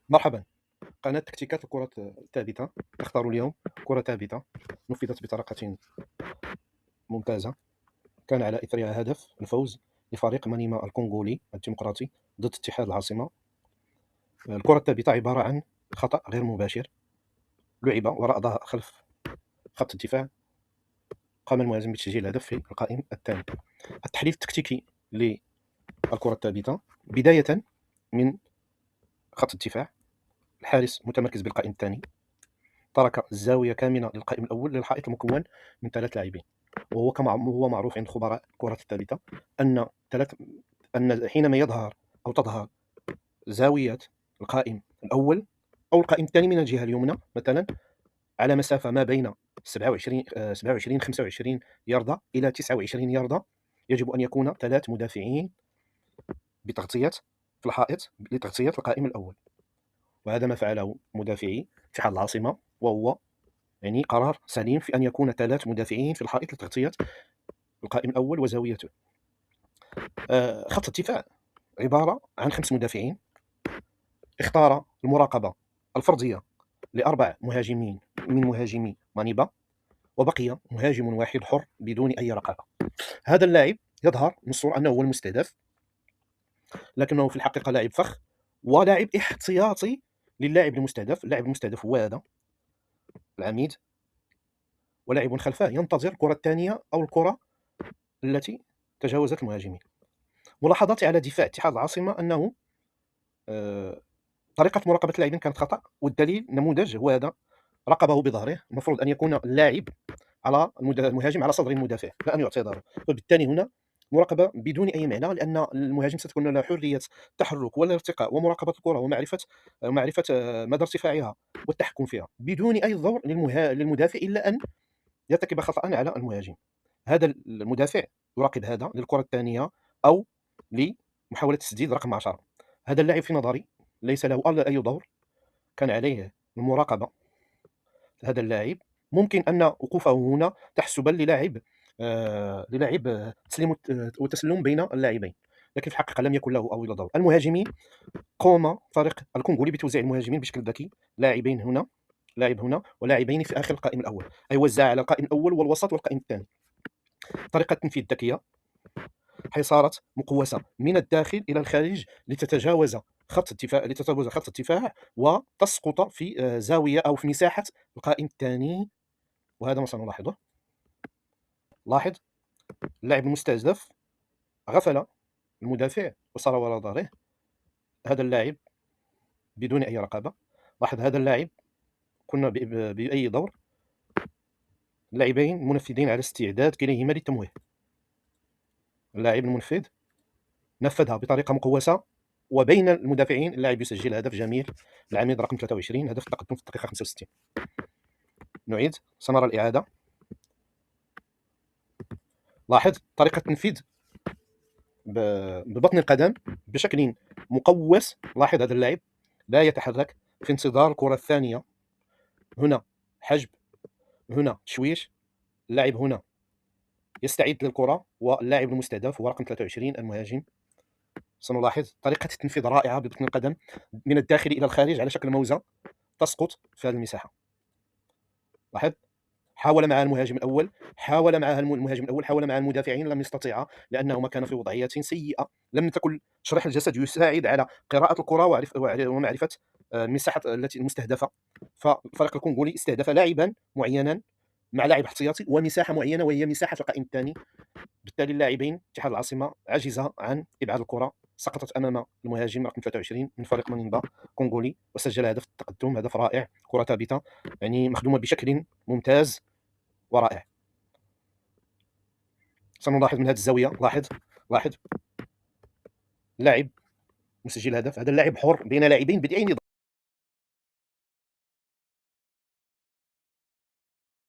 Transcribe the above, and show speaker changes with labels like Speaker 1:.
Speaker 1: مرحبا. قناة تكتيكات الكرة الثابتة. اختاروا اليوم كرة ثابتة نفذت بطريقة ممتازة، كان على إثرها هدف الفوز لفريق مانيما الكونغولي الديمقراطي ضد اتحاد العاصمة. الكرة الثابتة عبارة عن خطأ غير مباشر لعب وراء ظهر خلف خط الدفاع، قام المهاجم بتسجيل الهدف في القائم الثاني. التحليل التكتيكي للكرة الثابتة: بداية من خط الدفاع، الحارس متمركز بالقائم الثاني، ترك الزاوية كاملة للقائم الأول للحائط المكون من 3 لاعبين، وهو كما هو معروف عند خبراء الكرة الثابتة أن حينما يظهر أو تظهر زاوية القائم الأول أو القائم الثاني من الجهة اليمنى مثلا على مسافة ما بين 25 ياردة إلى 29 ياردة، يجب أن يكون 3 مدافعين بتغطية في الحائط لتغطية القائم الأول، وهذا ما فعله مدافعي اتحاد العاصمة، وهو يعني قرار سليم في أن يكون 3 مدافعين في الحائط لتغطية القائم الأول وزاويته. خط الدفاع عبارة عن 5 مدافعين. اختار المراقبة الفردية ل4 مهاجمين من مهاجمي مانيبا، وبقي مهاجم واحد حر بدون أي رقابة. هذا اللاعب يظهر من الصورة أنه هو المستهدف، لكنه في الحقيقة لاعب فخ ولاعب احتياطي للاعب المستهدف. اللاعب المستهدف هو هذا العميد، ولاعب خلفه ينتظر الكرة الثانية أو الكرة التي تجاوزت المهاجمين. ملاحظاتي على دفاع اتحاد العاصمة أنه طريقة مراقبة اللاعبين كانت خطأ، والدليل نموذج هو هذا، رقبه بظهره. المفروض أن يكون اللاعب على المهاجم على صدر المدافع، لا أن يعطي ظهره. فبالتالي هنا مراقبة بدون أي معنى، لأن المهاجم ستكون له حرية التحرك والارتقاء ومراقبة الكرة ومعرفة مدى ارتفاعها والتحكم فيها بدون أي ضوء للمدافع إلا أن يرتكب خطأ على المهاجم. هذا المدافع يراقب هذا للكرة الثانية أو لمحاولة تسديد رقم 10. هذا اللاعب في نظري ليس له أي دور، كان عليه المراقبة. هذا اللاعب ممكن أن وقوفه هنا تحسبا للاعب تسليم وتسلم بين اللاعبين، لكن في الحقيقة لم يكن له أي دور. المهاجمين قام فريق الكونغولي بتوزيع المهاجمين بشكل ذكي، لاعبين هنا، لاعب هنا، ولاعبين في آخر القائم الأول، أي وزع على القائم الأول والوسط والقائم الثاني. طريقة تنفيذ ذكية، حيث صارت مقوسة من الداخل إلى الخارج لتتجاوز خط الدفاع وتسقط في زاوية أو في مساحة القائم الثاني. وهذا ما سنلاحظه. لاحظ اللاعب المستهدف غفل المدافع وصار وراء ظهره، هذا اللاعب بدون أي رقابة. لاحظ هذا اللاعب كنا بأي دور، اللاعبين منفذين على استعداد كليهما للتمويه. اللاعب المنفذ نفذها بطريقة مقوسة، وبين المدافعين اللاعب يسجل هدف جميل، العميد رقم 23، هدف التقدم في الدقيقة 65. نعيد، سنرى الإعادة. لاحظ طريقة تنفيذ ببطن القدم بشكل مقوس. لاحظ هذا اللاعب لا يتحرك في انتظار الكرة الثانية، هنا حجب، هنا تشويش، اللاعب هنا يستعد للكرة، واللاعب المستهدف هو رقم 23 المهاجم. سنلاحظ طريقة التنفيذ رائعة ببطن القدم من الداخل إلى الخارج على شكل موزة تسقط في هذه المساحة. لاحظ، حاول معها المهاجم الأول، حاول مع المدافعين، لم يستطيع لأنهما كانوا في وضعيات سيئة، لم تكن تشريح الجسد يساعد على قراءة الكرة ومعرفة المساحة التي المستهدفة. فالفريق الكونغولي استهدف لاعبا معينا مع لاعب احتياطي ومساحة معينة وهي مساحة القائم الثاني. بالتالي اللاعبين اتحاد العاصمة عجز عن إبعاد الكرة، سقطت أمام المهاجم رقم 23 من فريق مانيمبا كونغولي، وسجل هدف التقدم، هدف رائع، كرة ثابتة يعني مخدومة بشكل ممتاز ورائع. سنلاحظ من هذه الزاوية، لاحظ اللاعب مسجل هدف، هذا اللاعب حر بين لاعبين بديعين